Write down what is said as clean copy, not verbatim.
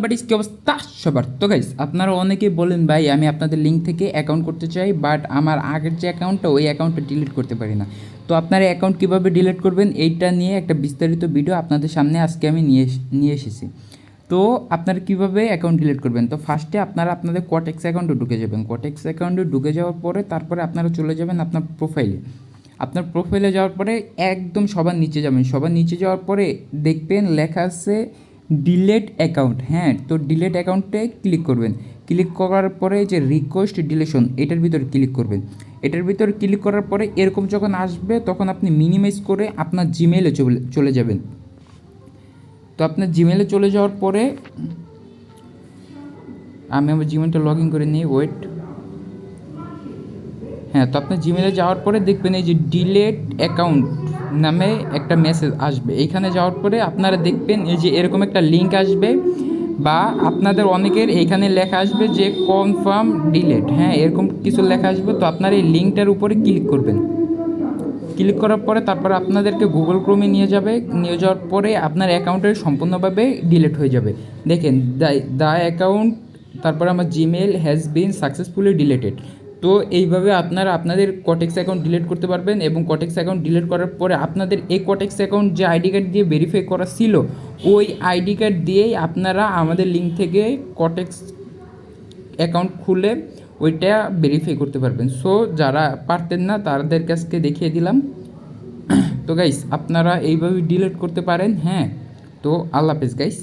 But কি অবস্থা সবার? তো গাইস, আপনারা অনেকেই বলেন ভাই আমি আপনাদের লিঙ্ক থেকে অ্যাকাউন্ট করতে চাই, বাট আমার আগের যে অ্যাকাউন্টটা ওই অ্যাকাউন্টটা ডিলিট করতে পারি না। তো আপনারা অ্যাকাউন্ট কীভাবে ডিলিট করবেন এইটা নিয়ে একটা বিস্তারিত ভিডিও আপনাদের সামনে আজকে আমি নিয়ে এসেছি। তো আপনারা কীভাবে অ্যাকাউন্ট ডিলিট করবেন? তো ফার্স্টে আপনারা আপনাদের কোটেক্স অ্যাকাউন্টে ঢুকে যাবেন। কোটেক্স অ্যাকাউন্টে ঢুকে যাওয়ার পরে তারপরে আপনারা চলে যাবেন আপনার প্রোফাইলে। আপনার প্রোফাইলে যাওয়ার পরে একদম সবার নিচে যাবেন। সবার নিচে যাওয়ার পরে দেখবেন লেখা আছে ডিলেট অ্যাকাউন্ট। হ্যাঁ, তো ডিলেট অ্যাকাউন্টে ক্লিক করবেন। ক্লিক করার পরে যে রিকোয়েস্ট ডিলেশন এটার ভিতরে ক্লিক করবেন। এটার ভিতরে ক্লিক করার পরে এরকম যখন আসবে তখন আপনি মিনিমাইজ করে আপনার জিমেইলে চলে যাবেন। তো আপনার জিমেইলে চলে যাওয়ার পরে আমি আমার জিমেইলটা লগ ইন করে নিই, ওয়েট। হ্যাঁ, তো আপনার জিমেইলে যাওয়ার পরে দেখবেন এই যে ডিলেট অ্যাকাউন্ট নামে একটা মেসেজ আসবে। এইখানে যাওয়ার পরে আপনারা দেখবেন এই যে এরকম একটা লিঙ্ক আসবে, বা আপনাদের অনেকের এইখানে লেখা আসবে যে কনফার্ম ডিলেট। হ্যাঁ, এরকম কিছু লেখা আসবে। তো আপনারা এই লিঙ্কটার উপরে ক্লিক করবেন। ক্লিক করার পরে তারপরে আপনাদেরকে গুগল ক্রোমে নিয়ে যাবে। নিয়ে যাওয়ার পরে আপনার অ্যাকাউন্টের সম্পূর্ণভাবে ডিলিট হয়ে যাবে। দেখেন দ্য অ্যাকাউন্ট, তারপরে আমার Gmail has been successfully deleted. তো এইভাবে আপনারা আপনাদের কটেক্স অ্যাকাউন্ট ডিলিট করতে পারবেন। এবং কটেক্স অ্যাকাউন্ট ডিলিট করার পরে আপনাদের এই কটেক্স অ্যাকাউন্ট যে আইডি কার্ড দিয়ে ভেরিফাই করা ছিল ওই আইডি কার্ড দিয়েই আপনারা আমাদের লিঙ্ক থেকে কটেক্স অ্যাকাউন্ট খুলে ওইটা ভেরিফাই করতে পারবেন। সো যারা পারতেন না তাদের কাছকে দেখিয়ে দিলাম। তো গাইস, আপনারা এইভাবে ডিলিট করতে পারেন। হ্যাঁ, তো আল্লাহ হাফেজ গাইস।